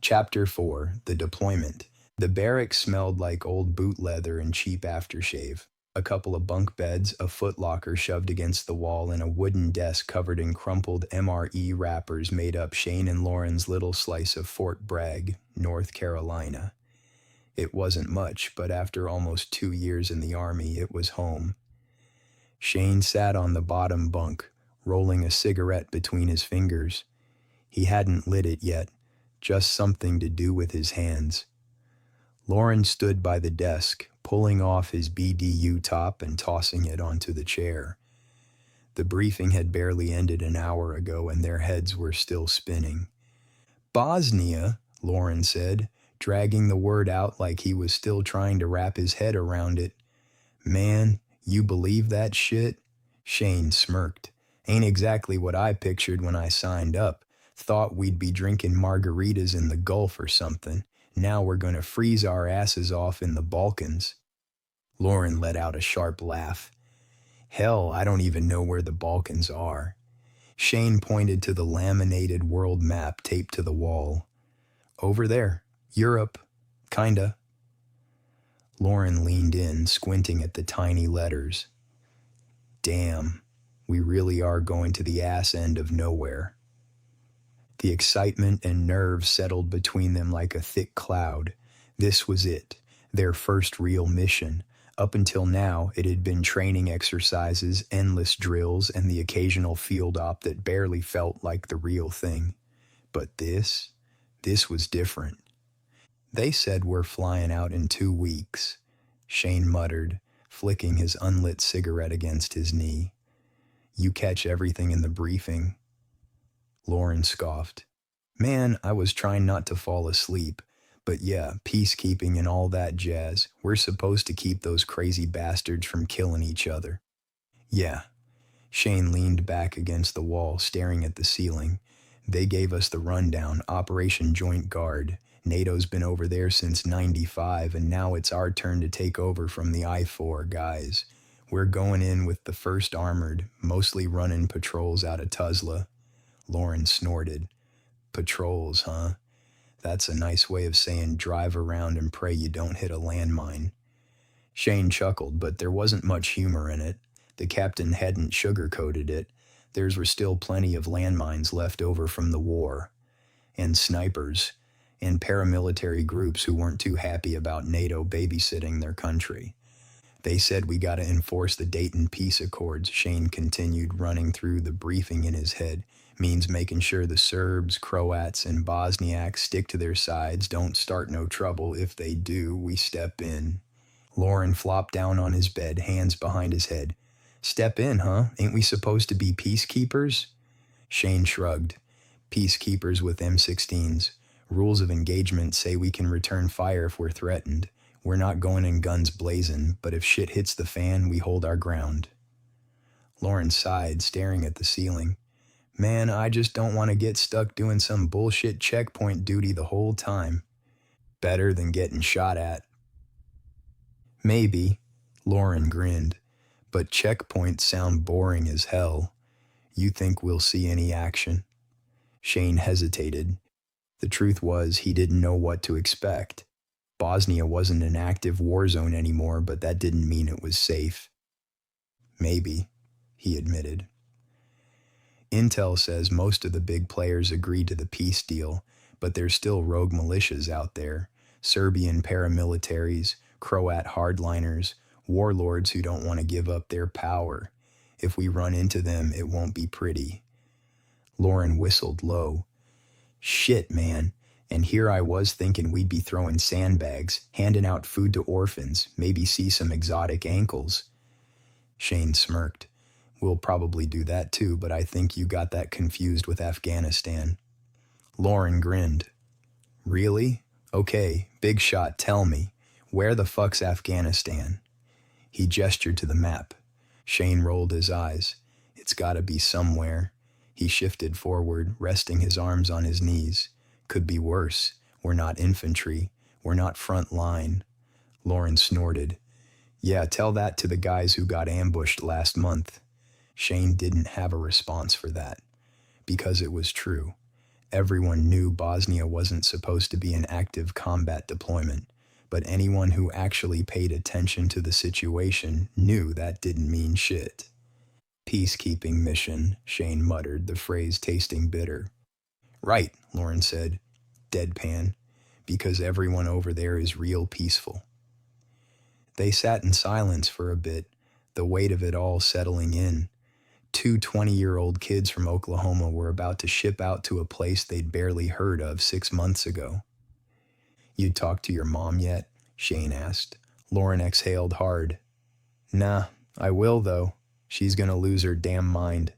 Chapter 4, The Deployment. The barracks smelled like old boot leather and cheap aftershave. A couple of bunk beds, a footlocker shoved against the wall, and a wooden desk covered in crumpled MRE wrappers made up Shane and Loran's little slice of Fort Bragg, North Carolina. It wasn't much, but after almost 2 years in the Army, it was home. Shane sat on the bottom bunk, rolling a cigarette between his fingers. He hadn't lit it yet, just something to do with his hands. Loran stood by the desk, pulling off his BDU top and tossing it onto the chair. The briefing had barely ended an hour ago, and their heads were still spinning. "Bosnia," Loran said, dragging the word out like he was still trying to wrap his head around it. "Man, you believe that shit?" Shane smirked. "Ain't exactly what I pictured when I signed up. Thought we'd be drinking margaritas in the Gulf or something. Now we're gonna freeze our asses off in the Balkans." Loran let out a sharp laugh. "Hell, I don't even know where the Balkans are." Shane pointed to the laminated world map taped to the wall. "Over there. Europe. Kinda." Loran leaned in, squinting at the tiny letters. "Damn, we really are going to the ass end of nowhere." The excitement and nerves settled between them like a thick cloud. This was it, their first real mission. Up until now, it had been training exercises, endless drills, and the occasional field op that barely felt like the real thing. But this was different. "They said we're flying out in 2 weeks," Shane muttered, flicking his unlit cigarette against his knee. "You catch everything in the briefing?" Loran scoffed. "Man, I was trying not to fall asleep. But yeah, peacekeeping and all that jazz. We're supposed to keep those crazy bastards from killing each other." "Yeah." Shane leaned back against the wall, staring at the ceiling. "They gave us the rundown, Operation Joint Guard. NATO's been over there since '95, and now it's our turn to take over from the I-4 guys. We're going in with the 1st Armored, mostly running patrols out of Tuzla." Loran snorted. "Patrols, huh? That's a nice way of saying drive around and pray you don't hit a landmine." Shane chuckled, but there wasn't much humor in it. The captain hadn't sugarcoated it. There were still plenty of landmines left over from the war. And snipers. And paramilitary groups who weren't too happy about NATO babysitting their country. "They said we gotta enforce the Dayton Peace Accords," Shane continued, running through the briefing in his head. "Means making sure the Serbs, Croats, and Bosniaks stick to their sides, don't start no trouble. If they do, we step in." Loran flopped down on his bed, hands behind his head. "Step in, huh? Ain't we supposed to be peacekeepers?" Shane shrugged. "Peacekeepers with M16s. Rules of engagement say we can return fire if we're threatened. We're not going in guns blazing, but if shit hits the fan, we hold our ground." Loran sighed, staring at the ceiling. "Man, I just don't want to get stuck doing some bullshit checkpoint duty the whole time." "Better than getting shot at." "Maybe," Loran grinned, "but checkpoints sound boring as hell. You think we'll see any action?" Shane hesitated. The truth was, he didn't know what to expect. Bosnia wasn't an active war zone anymore, but that didn't mean it was safe. "Maybe," he admitted. "Intel says most of the big players agreed to the peace deal, but there's still rogue militias out there, Serbian paramilitaries, Croat hardliners, warlords who don't want to give up their power. If we run into them, it won't be pretty." Loran whistled low. "Shit, man. And here I was thinking we'd be throwing sandbags, handing out food to orphans, maybe see some exotic ankles." Shane smirked. "We'll probably do that too, but I think you got that confused with Afghanistan." Loran grinned. "Really? Okay, big shot, tell me. Where the fuck's Afghanistan?" He gestured to the map. Shane rolled his eyes. "It's gotta be somewhere." He shifted forward, resting his arms on his knees. "Could be worse. We're not infantry. We're not front line." Loran snorted. "Yeah, tell that to the guys who got ambushed last month." Shane didn't have a response for that. Because it was true. Everyone knew Bosnia wasn't supposed to be an active combat deployment, but anyone who actually paid attention to the situation knew that didn't mean shit. Peacekeeping mission, Shane muttered, the phrase tasting bitter. Right, Loran said, deadpan, because everyone over there is real peaceful. They sat in silence for a bit, the weight of it all settling in. Two 20-year-old kids from Oklahoma were about to ship out to a place they'd barely heard of 6 months ago. You talked to your mom yet? Shane asked. Loran exhaled hard. Nah, I will though. She's gonna lose her damn mind.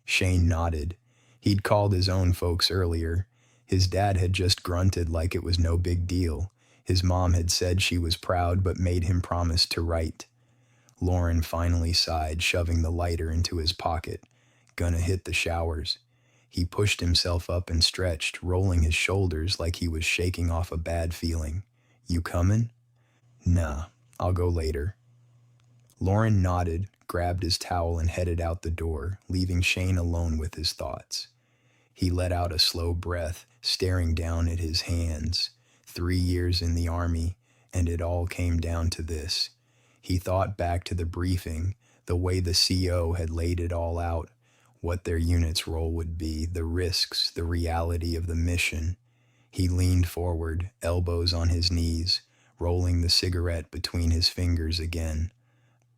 Shane nodded. He'd called his own folks earlier. His dad had just grunted like it was no big deal. His mom had said she was proud but made him promise to write. Loran finally sighed, shoving the lighter into his pocket. Gonna hit the showers. He pushed himself up and stretched, rolling his shoulders like he was shaking off a bad feeling. You coming? Nah, I'll go later. Loran nodded, grabbed his towel and headed out the door, leaving Shane alone with his thoughts. He let out a slow breath, staring down at his hands. 3 years in the army, and it all came down to this. He thought back to the briefing, the way the CO had laid it all out, what their unit's role would be, the risks, the reality of the mission. He leaned forward, elbows on his knees, rolling the cigarette between his fingers again.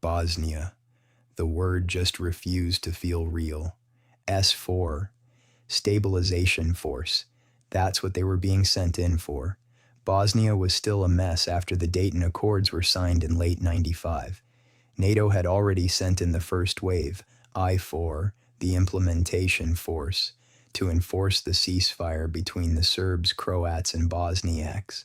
Bosnia. The word just refused to feel real. SFOR. Stabilization Force. That's what they were being sent in for. Bosnia was still a mess after the Dayton Accords were signed in late '95. NATO had already sent in the first wave, I-4, the implementation force, to enforce the ceasefire between the Serbs, Croats, and Bosniaks.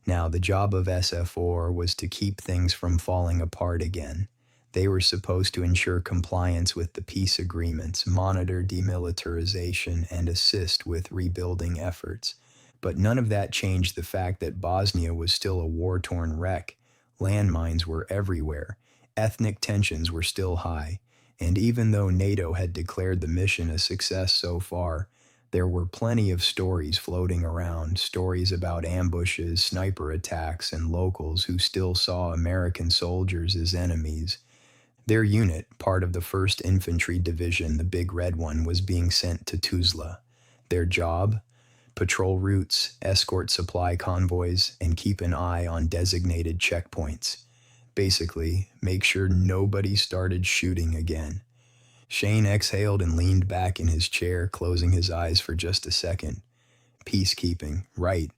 Now, the job of SFOR was to keep things from falling apart again. They were supposed to ensure compliance with the peace agreements, monitor demilitarization, and assist with rebuilding efforts. But none of that changed the fact that Bosnia was still a war-torn wreck. Landmines were everywhere. Ethnic tensions were still high. And even though NATO had declared the mission a success so far, there were plenty of stories floating around, stories about ambushes, sniper attacks, and locals who still saw American soldiers as enemies. Their unit, part of the 1st Infantry Division, the Big Red One, was being sent to Tuzla. Their job? Patrol routes, escort supply convoys, and keep an eye on designated checkpoints. Basically, make sure nobody started shooting again. Shane exhaled and leaned back in his chair, closing his eyes for just a second. Peacekeeping, right.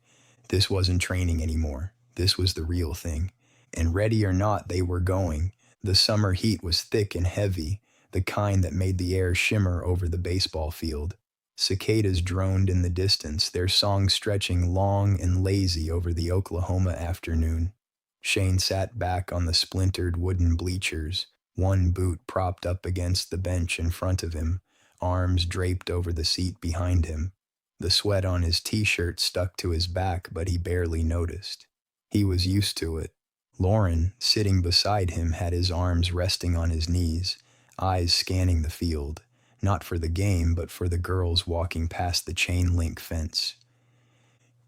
This wasn't training anymore. This was the real thing. And ready or not, they were going. The summer heat was thick and heavy, the kind that made the air shimmer over the baseball field. Cicadas droned in the distance, their song stretching long and lazy over the Oklahoma afternoon. Shane sat back on the splintered wooden bleachers, one boot propped up against the bench in front of him, arms draped over the seat behind him. The sweat on his t-shirt stuck to his back, but he barely noticed. He was used to it. Loran, sitting beside him, had his arms resting on his knees, eyes scanning the field, not for the game, but for the girls walking past the chain-link fence.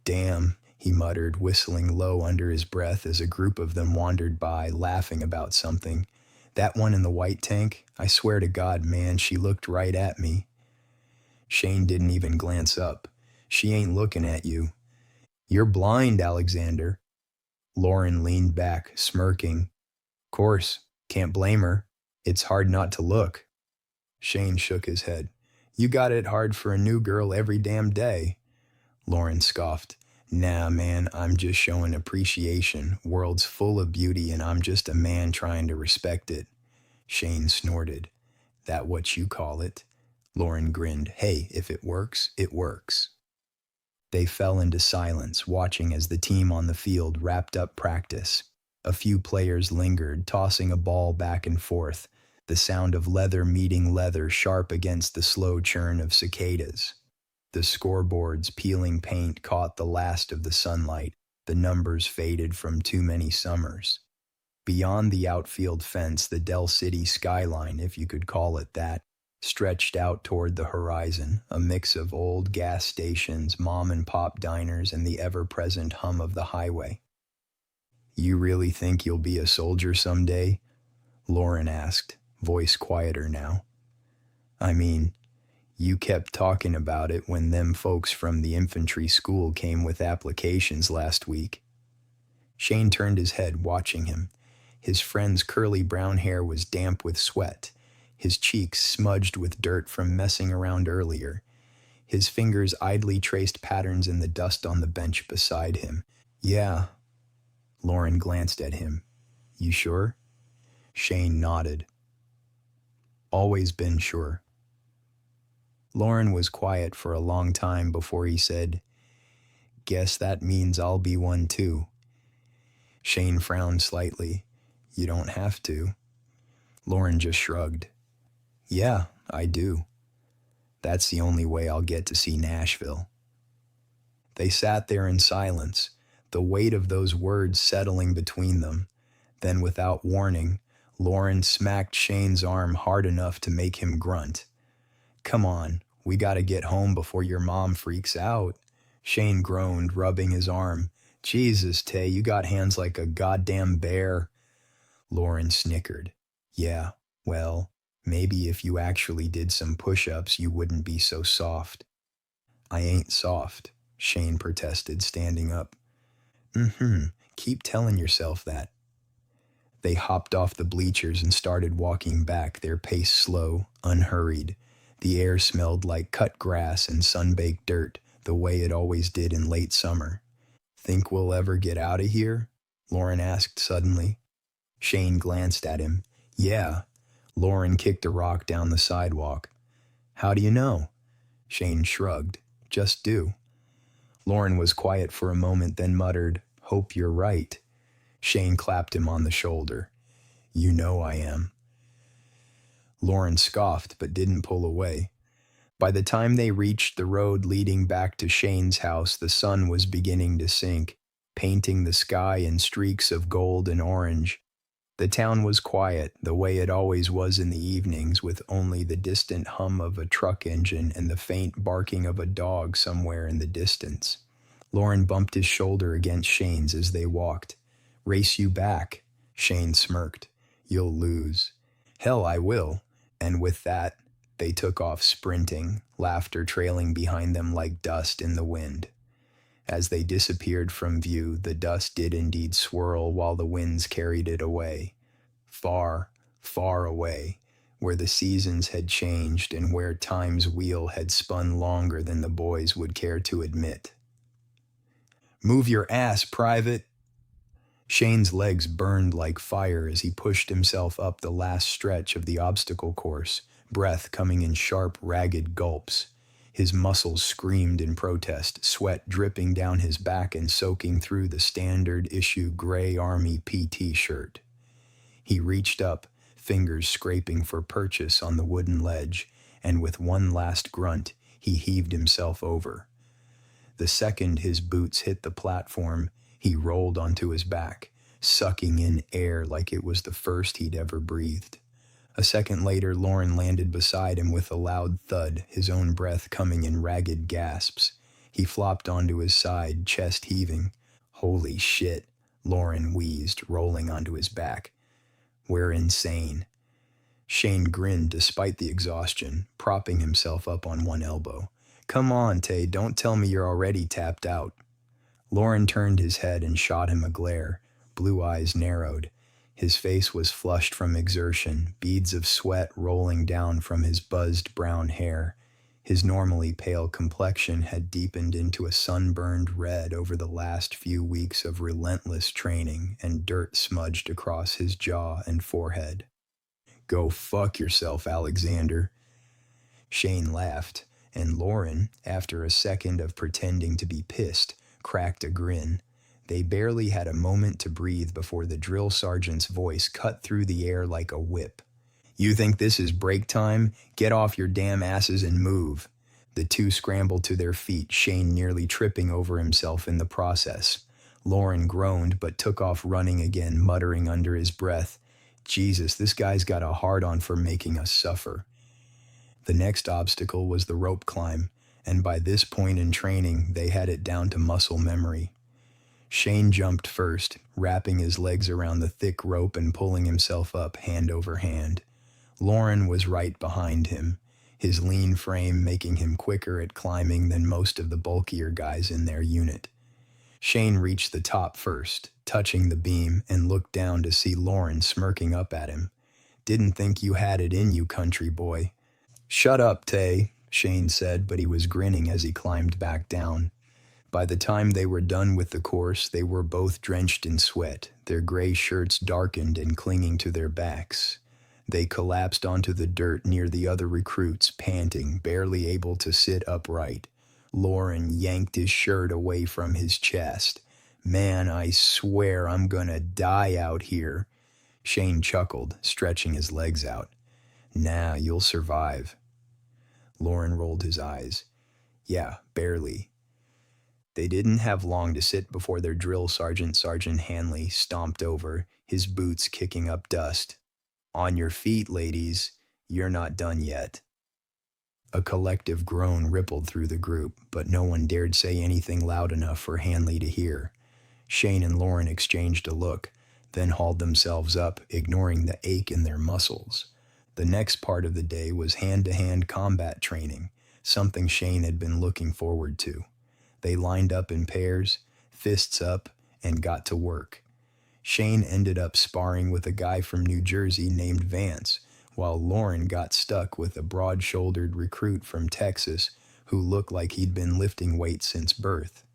Damn, he muttered, whistling low under his breath as a group of them wandered by, laughing about something. That one in the white tank, I swear to God, man, she looked right at me. Shane didn't even glance up. She ain't looking at you. You're blind, Alexander. Loran leaned back, smirking. Course, can't blame her. It's hard not to look. Shane shook his head. You got it hard for a new girl every damn day. Loran scoffed. Nah, man, I'm just showing appreciation. World's full of beauty and I'm just a man trying to respect it. Shane snorted. That what you call it? Loran grinned. Hey, if it works, it works. They fell into silence, watching as the team on the field wrapped up practice. A few players lingered, tossing a ball back and forth, the sound of leather meeting leather sharp against the slow churn of cicadas. The scoreboards peeling paint caught the last of the sunlight, the numbers faded from too many summers. Beyond the outfield fence, the Del City skyline, if you could call it that, stretched out toward the horizon, a mix of old gas stations, mom-and-pop diners, and the ever-present hum of the highway. "You really think you'll be a soldier someday?" Loran asked, voice quieter now. "I mean, you kept talking about it when them folks from the infantry school came with applications last week." Shane turned his head, watching him. His friend's curly brown hair was damp with sweat, his cheeks smudged with dirt from messing around earlier. His fingers idly traced patterns in the dust on the bench beside him. "Yeah." Loran glanced at him. "You sure?" Shane nodded. "Always been sure." Loran was quiet for a long time before he said, "Guess that means I'll be one too." Shane frowned slightly. "You don't have to." Loran just shrugged. "Yeah, I do. That's the only way I'll get to see Nashville." They sat there in silence, the weight of those words settling between them. Then, without warning, Loran smacked Shane's arm hard enough to make him grunt. "Come on, we gotta get home before your mom freaks out." Shane groaned, rubbing his arm. "Jesus, Tay, you got hands like a goddamn bear." Loran snickered. "Yeah, well, maybe if you actually did some push-ups, you wouldn't be so soft." "I ain't soft," Shane protested, standing up. Keep telling yourself that." They hopped off the bleachers and started walking back, their pace slow, unhurried. The air smelled like cut grass and sun-baked dirt, the way it always did in late summer. "Think we'll ever get out of here?" Loran asked suddenly. Shane glanced at him. "Yeah." Loran kicked a rock down the sidewalk. "How do you know?" Shane shrugged. "Just do." Loran was quiet for a moment, then muttered, "Hope you're right." Shane clapped him on the shoulder. "You know I am." Loran scoffed but didn't pull away. By the time they reached the road leading back to Shane's house, the sun was beginning to sink, painting the sky in streaks of gold and orange. The town was quiet, the way it always was in the evenings, with only the distant hum of a truck engine and the faint barking of a dog somewhere in the distance. Loran bumped his shoulder against Shane's as they walked. "Race you back," Shane smirked. "You'll lose." "Hell, I will." And with that, they took off sprinting, laughter trailing behind them like dust in the wind. As they disappeared from view, the dust did indeed swirl while the winds carried it away. Far, far away, where the seasons had changed and where time's wheel had spun longer than the boys would care to admit. "Move your ass, Private!" Shane's legs burned like fire as he pushed himself up the last stretch of the obstacle course, breath coming in sharp, ragged gulps. His muscles screamed in protest, sweat dripping down his back and soaking through the standard-issue gray Army PT shirt. He reached up, fingers scraping for purchase on the wooden ledge, and with one last grunt, he heaved himself over. The second his boots hit the platform, he rolled onto his back, sucking in air like it was the first he'd ever breathed. A second later, Loran landed beside him with a loud thud, his own breath coming in ragged gasps. He flopped onto his side, chest heaving. "Holy shit," Loran wheezed, rolling onto his back. "We're insane." Shane grinned despite the exhaustion, propping himself up on one elbow. "Come on, Tay, don't tell me you're already tapped out." Loran turned his head and shot him a glare. Blue eyes narrowed. His face was flushed from exertion, beads of sweat rolling down from his buzzed brown hair. His normally pale complexion had deepened into a sunburned red over the last few weeks of relentless training, and dirt smudged across his jaw and forehead. "Go fuck yourself, Alexander." Shane laughed, and Loran, after a second of pretending to be pissed, cracked a grin. They barely had a moment to breathe before the drill sergeant's voice cut through the air like a whip. "You think this is break time? Get off your damn asses and move." The two scrambled to their feet, Shane nearly tripping over himself in the process. Loran groaned but took off running again, muttering under his breath, "Jesus, this guy's got a hard-on for making us suffer." The next obstacle was the rope climb, and by this point in training, they had it down to muscle memory. Shane jumped first, wrapping his legs around the thick rope and pulling himself up hand over hand. Loran was right behind him, his lean frame making him quicker at climbing than most of the bulkier guys in their unit. Shane reached the top first, touching the beam, and looked down to see Loran smirking up at him. "Didn't think you had it in you, country boy." "Shut up, Tay," Shane said, but he was grinning as he climbed back down. By the time they were done with the course, they were both drenched in sweat, their gray shirts darkened and clinging to their backs. They collapsed onto the dirt near the other recruits, panting, barely able to sit upright. Loran yanked his shirt away from his chest. "Man, I swear I'm gonna die out here." Shane chuckled, stretching his legs out. "Nah, you'll survive." Loran rolled his eyes. "Yeah, barely." They didn't have long to sit before their drill sergeant, Sergeant Hanley, stomped over, his boots kicking up dust. "On your feet, ladies. You're not done yet." A collective groan rippled through the group, but no one dared say anything loud enough for Hanley to hear. Shane and Loran exchanged a look, then hauled themselves up, ignoring the ache in their muscles. The next part of the day was hand-to-hand combat training, something Shane had been looking forward to. They lined up in pairs, fists up, and got to work. Shane ended up sparring with a guy from New Jersey named Vance, while Loran got stuck with a broad-shouldered recruit from Texas who looked like he'd been lifting weights since birth.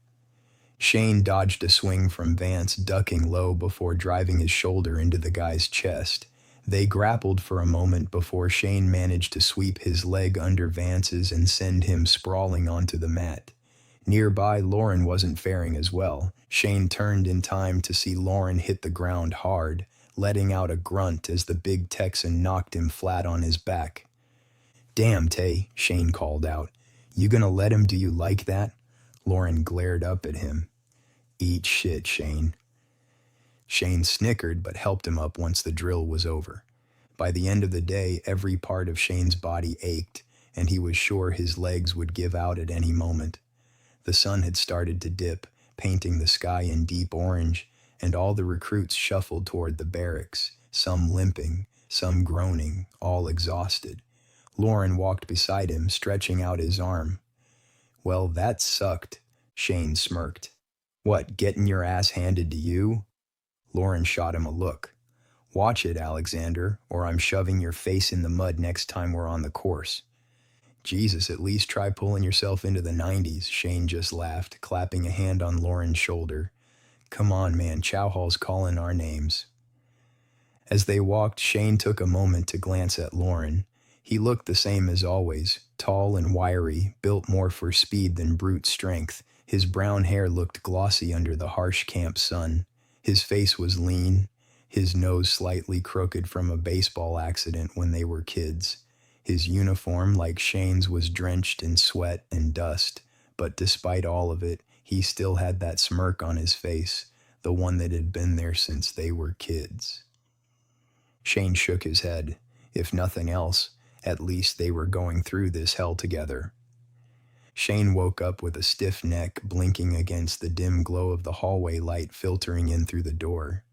Shane dodged a swing from Vance, ducking low before driving his shoulder into the guy's chest. They grappled for a moment before Shane managed to sweep his leg under Vance's and send him sprawling onto the mat. Nearby, Loran wasn't faring as well. Shane turned in time to see Loran hit the ground hard, letting out a grunt as the big Texan knocked him flat on his back. "Damn, Tay," Shane called out. "You gonna let him do you like that?" Loran glared up at him. "Eat shit, Shane." Shane snickered but helped him up once the drill was over. By the end of the day, every part of Shane's body ached, and he was sure his legs would give out at any moment. The sun had started to dip, painting the sky in deep orange, and all the recruits shuffled toward the barracks, some limping, some groaning, all exhausted. Loran walked beside him, stretching out his arm. "Well, that sucked," Shane smirked. "What, getting your ass handed to you?" Loran shot him a look. "Watch it, Alexander, or I'm shoving your face in the mud next time we're on the course." "Jesus, at least try pulling yourself into the 90s, Shane just laughed, clapping a hand on Loran's shoulder. "Come on, man, Chow Hall's calling our names." As they walked, Shane took a moment to glance at Loran. He looked the same as always, tall and wiry, built more for speed than brute strength. His brown hair looked glossy under the harsh camp sun. His face was lean, his nose slightly crooked from a baseball accident when they were kids. His uniform, like Shane's, was drenched in sweat and dust, but despite all of it, he still had that smirk on his face, the one that had been there since they were kids. Shane shook his head. If nothing else, at least they were going through this hell together. Shane woke up with a stiff neck, blinking against the dim glow of the hallway light filtering in through the door.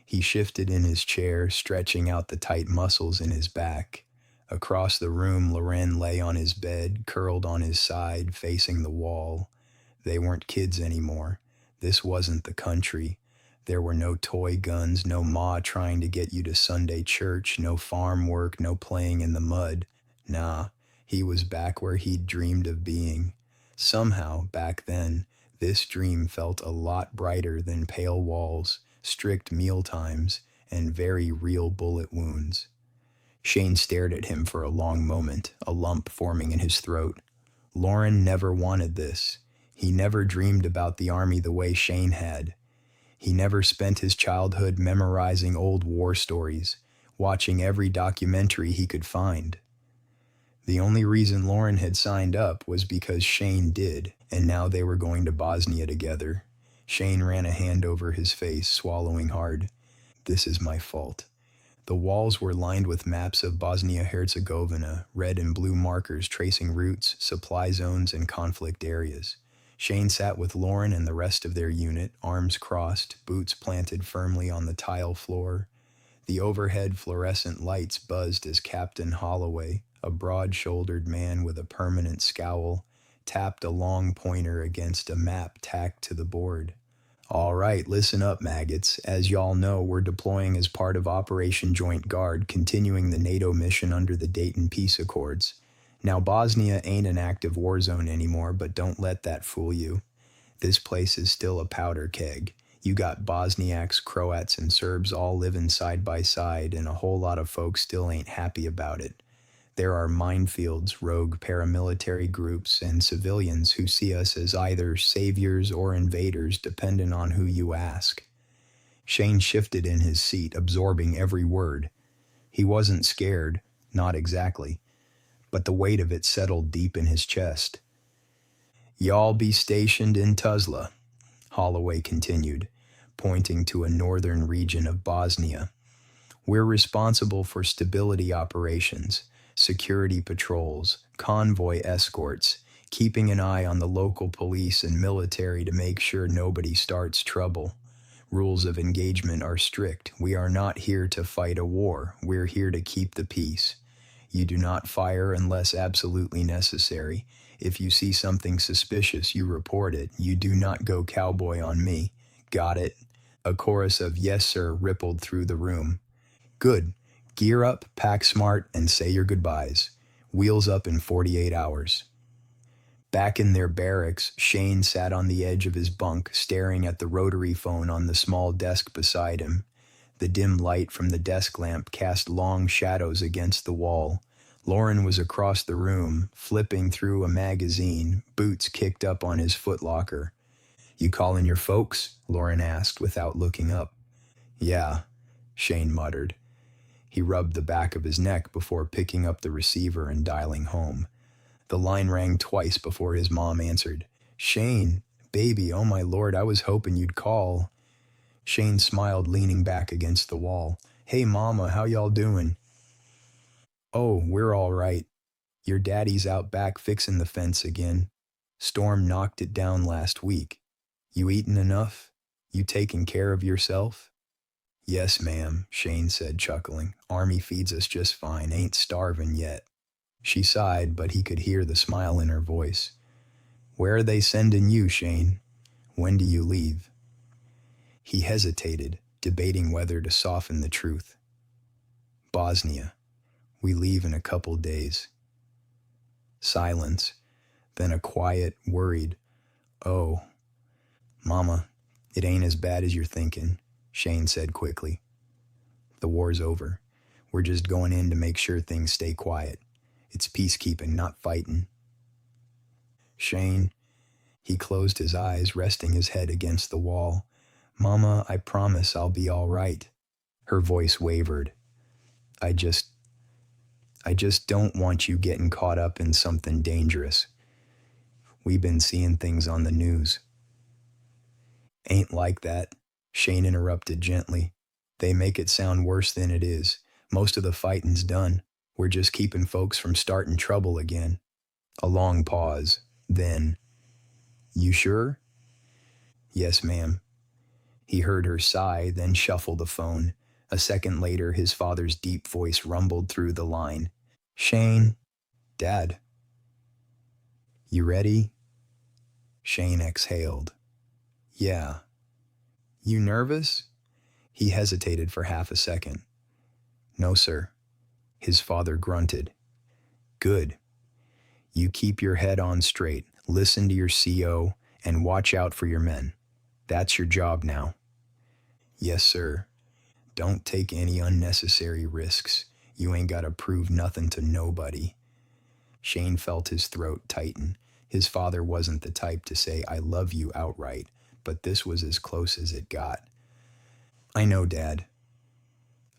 He shifted in his chair, stretching out the tight muscles in his back. Across the room, Loran lay on his bed, curled on his side, facing the wall. They weren't kids anymore. This wasn't the country. There were no toy guns, no ma trying to get you to Sunday church, no farm work, no playing in the mud. Nah, he was back where he'd dreamed of being. Somehow, back then, this dream felt a lot brighter than pale walls, strict meal times, and very real bullet wounds. Shane stared at him for a long moment, a lump forming in his throat. Loran never wanted this. He never dreamed about the army the way Shane had. He never spent his childhood memorizing old war stories, watching every documentary he could find. The only reason Loran had signed up was because Shane did, and now they were going to Bosnia together. Shane ran a hand over his face, swallowing hard. "This is my fault. The walls were lined with maps of Bosnia-Herzegovina, red and blue markers tracing routes, supply zones, and conflict areas. Shane sat with Loran and the rest of their unit, arms crossed, boots planted firmly on the tile floor. The overhead fluorescent lights buzzed as Captain Holloway, a broad-shouldered man with a permanent scowl, tapped a long pointer against a map tacked to the board. All right, listen up, maggots. As y'all know, we're deploying as part of Operation Joint Guard, continuing the NATO mission under the Dayton Peace Accords. Now, Bosnia ain't an active war zone anymore, but don't let that fool you. This place is still a powder keg. You got Bosniaks, Croats, and Serbs all living side by side, and a whole lot of folks still ain't happy about it. There are minefields, rogue paramilitary groups, and civilians who see us as either saviors or invaders, depending on who you ask. Shane shifted in his seat, absorbing every word. He wasn't scared, not exactly, but the weight of it settled deep in his chest. Y'all be stationed in Tuzla, Holloway continued, pointing to a northern region of Bosnia. We're responsible for stability operations, security patrols, convoy escorts, keeping an eye on the local police and military to make sure nobody starts trouble. Rules of engagement are strict. We are not here to fight a war. We're here to keep the peace. You do not fire unless absolutely necessary. If you see something suspicious, you report it. You do not go cowboy on me. Got it? A chorus of "yes, sir" rippled through the room. Good. Gear up, pack smart, and say your goodbyes. Wheels up in 48 hours. Back in their barracks, Shane sat on the edge of his bunk, staring at the rotary phone on the small desk beside him. The dim light from the desk lamp cast long shadows against the wall. Loran was across the room, flipping through a magazine, boots kicked up on his footlocker. You calling your folks? Loran asked without looking up. Yeah, Shane muttered. He rubbed the back of his neck before picking up the receiver and dialing home. The line rang twice before his mom answered. Shane, baby, oh my lord, I was hoping you'd call. Shane smiled, leaning back against the wall. Hey mama, how y'all doing? Oh, we're all right. Your daddy's out back fixing the fence again. Storm knocked it down last week. You eatin' enough? You taking care of yourself? Yes, ma'am, Shane said, chuckling. Army feeds us just fine, ain't starving yet. She sighed, but he could hear the smile in her voice. Where are they sending you, Shane? When do you leave? He hesitated, debating whether to soften the truth. Bosnia. We leave in a couple days. Silence, then a quiet, worried, oh. Mama, it ain't as bad as you're thinking, Shane said quickly. The war's over. We're just going in to make sure things stay quiet. It's peacekeeping, not fighting. Shane, he closed his eyes, resting his head against the wall. Mama, I promise I'll be all right. Her voice wavered. I just don't want you getting caught up in something dangerous. We've been seeing things on the news. Ain't like that, Shane interrupted gently. They make it sound worse than it is. Most of the fighting's done. We're just keeping folks from starting trouble again. A long pause. Then, you sure? Yes, ma'am. He heard her sigh, then shuffle the phone. A second later, his father's deep voice rumbled through the line. Shane, Dad. You ready? Shane exhaled. Yeah. You nervous? He hesitated for half a second. No, sir. His father grunted. Good. You keep your head on straight, listen to your CO, and watch out for your men. That's your job now. Yes, sir. Don't take any unnecessary risks. You ain't gotta prove nothing to nobody. Shane felt his throat tighten. His father wasn't the type to say, I love you outright, but this was as close as it got. I know, Dad.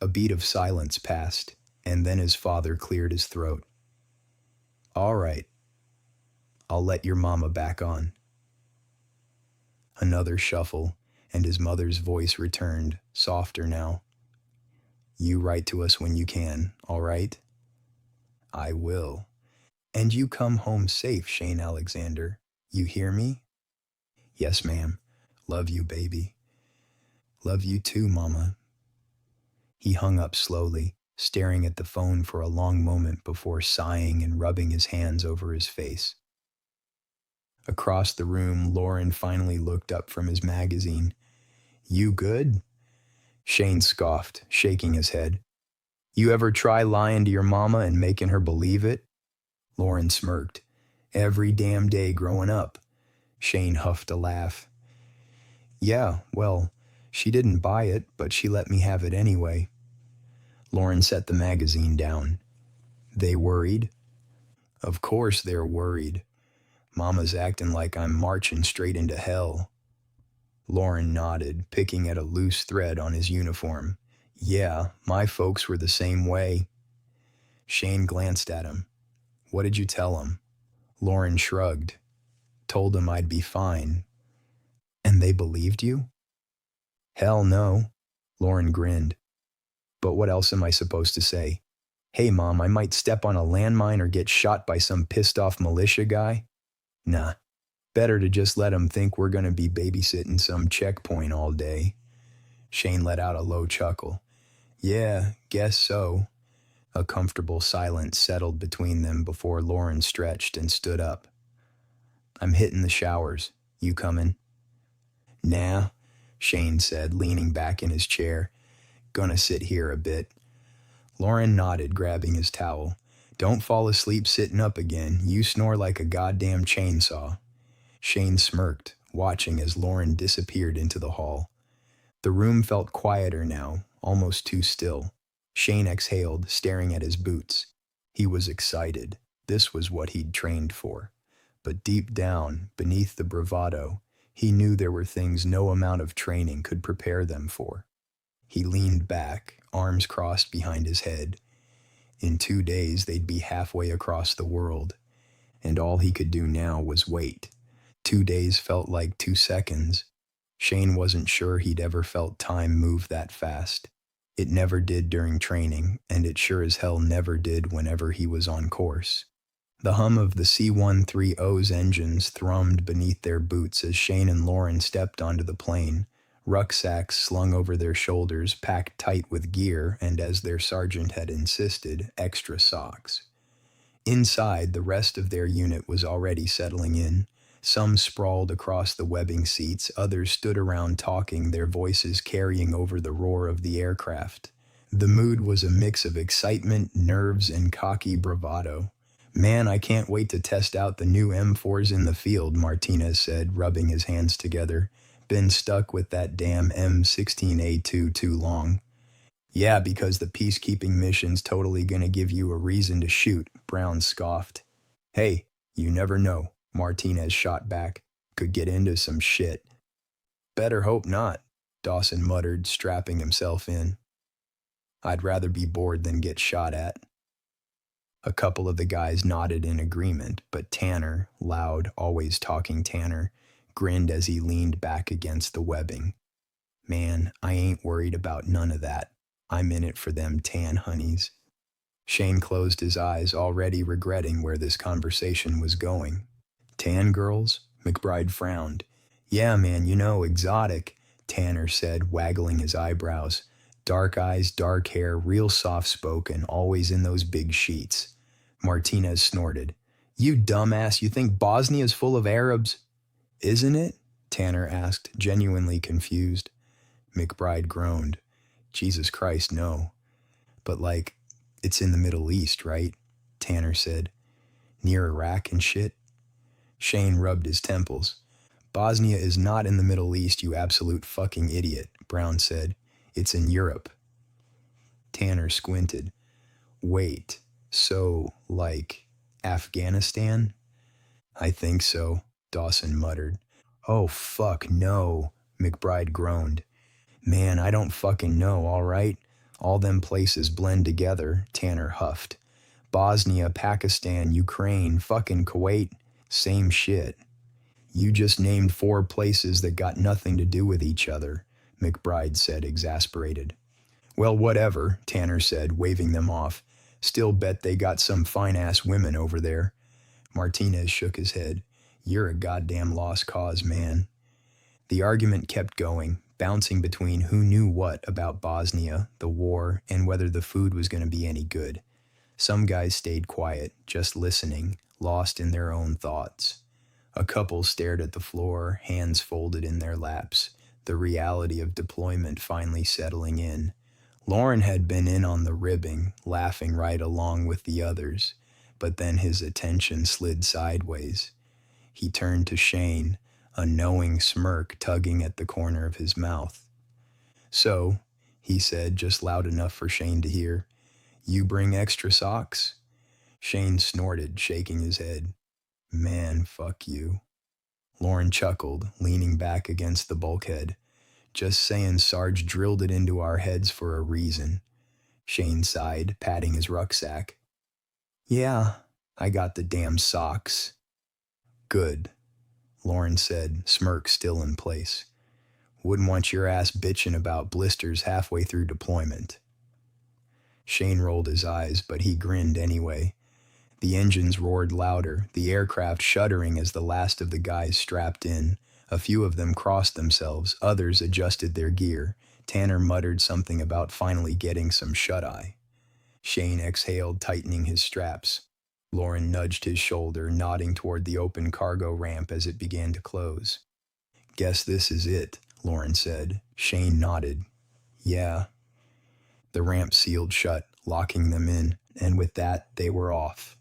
A beat of silence passed, and then his father cleared his throat. All right. I'll let your mama back on. Another shuffle, and his mother's voice returned, softer now. You write to us when you can, all right? I will. And you come home safe, Shane Alexander. You hear me? Yes, ma'am. Love you, baby. Love you too, Mama. He hung up slowly, staring at the phone for a long moment before sighing and rubbing his hands over his face. Across the room, Loran finally looked up from his magazine. You good? Shane scoffed, shaking his head. You ever try lying to your mama and making her believe it? Loran smirked. Every damn day growing up. Shane huffed a laugh. Yeah, well, she didn't buy it, but she let me have it anyway. Loran set the magazine down. They worried? Of course they're worried. Mama's acting like I'm marching straight into hell. Loran nodded, picking at a loose thread on his uniform. Yeah, my folks were the same way. Shane glanced at him. What did you tell him? Loran shrugged. Told him I'd be fine. And they believed you? Hell no. Loran grinned. But what else am I supposed to say? Hey, Mom, I might step on a landmine or get shot by some pissed-off militia guy? Nah. Better to just let 'em think we're gonna be babysitting some checkpoint all day. Shane let out a low chuckle. Yeah, guess so. A comfortable silence settled between them before Loran stretched and stood up. I'm hitting the showers. You coming? Nah, Shane said, leaning back in his chair. Gonna sit here a bit. Loran nodded, grabbing his towel. Don't fall asleep sitting up again. You snore like a goddamn chainsaw. Shane smirked, watching as Loran disappeared into the hall. The room felt quieter now, almost too still. Shane exhaled, staring at his boots. He was excited. This was what he'd trained for. But deep down, beneath the bravado, he knew there were things no amount of training could prepare them for. He leaned back, arms crossed behind his head. In 2 days, they'd be halfway across the world. And all he could do now was wait. 2 days felt like 2 seconds. Shane wasn't sure he'd ever felt time move that fast. It never did during training, and it sure as hell never did whenever he was on course. The hum of the C-130's engines thrummed beneath their boots as Shane and Loran stepped onto the plane, rucksacks slung over their shoulders packed tight with gear and, as their sergeant had insisted, extra socks. Inside, the rest of their unit was already settling in. Some sprawled across the webbing seats, others stood around talking, their voices carrying over the roar of the aircraft. The mood was a mix of excitement, nerves, and cocky bravado. Man, I can't wait to test out the new M4s in the field, Martinez said, rubbing his hands together. Been stuck with that damn M16A2 too long. Yeah, because the peacekeeping mission's totally gonna give you a reason to shoot, Brown scoffed. Hey, you never know, Martinez shot back. Could get into some shit. Better hope not, Dawson muttered, strapping himself in. I'd rather be bored than get shot at. A couple of the guys nodded in agreement, but Tanner, loud, always talking Tanner, grinned as he leaned back against the webbing. Man, I ain't worried about none of that. I'm in it for them tan honeys. Shane closed his eyes, already regretting where this conversation was going. Tan girls? McBride frowned. Yeah, man, you know, exotic, Tanner said, waggling his eyebrows. Dark eyes, dark hair, real soft-spoken, always in those big sheets. Martinez snorted. You dumbass, you think Bosnia's full of Arabs? Isn't it? Tanner asked, genuinely confused. McBride groaned. Jesus Christ, no. But like, it's in the Middle East, right? Tanner said. Near Iraq and shit? Shane rubbed his temples. Bosnia is not in the Middle East, you absolute fucking idiot, Brown said. It's in Europe. Tanner squinted. Wait, so, like, Afghanistan? I think so, Dawson muttered. Oh, fuck, no, McBride groaned. Man, I don't fucking know, all right? All them places blend together, Tanner huffed. Bosnia, Pakistan, Ukraine, fucking Kuwait, same shit. You just named 4 places that got nothing to do with each other, McBride said, exasperated. Well, whatever, Tanner said, waving them off. Still bet they got some fine-ass women over there. Martinez shook his head. You're a goddamn lost cause, man. The argument kept going, bouncing between who knew what about Bosnia, the war, and whether the food was going to be any good. Some guys stayed quiet, just listening, lost in their own thoughts. A couple stared at the floor, hands folded in their laps, the reality of deployment finally settling in. Loran had been in on the ribbing, laughing right along with the others, but then his attention slid sideways. He turned to Shane, a knowing smirk tugging at the corner of his mouth. So, he said just loud enough for Shane to hear, you bring extra socks? Shane snorted, shaking his head. Man, fuck you. Loran chuckled, leaning back against the bulkhead. Just saying Sarge drilled it into our heads for a reason. Shane sighed, patting his rucksack. Yeah, I got the damn socks. Good, Loran said, smirk still in place. Wouldn't want your ass bitching about blisters halfway through deployment. Shane rolled his eyes, but he grinned anyway. The engines roared louder, the aircraft shuddering as the last of the guys strapped in. A few of them crossed themselves, others adjusted their gear. Tanner muttered something about finally getting some shut-eye. Shane exhaled, tightening his straps. Loran nudged his shoulder, nodding toward the open cargo ramp as it began to close. Guess this is it, Loran said. Shane nodded. Yeah. The ramp sealed shut, locking them in, and with that, they were off.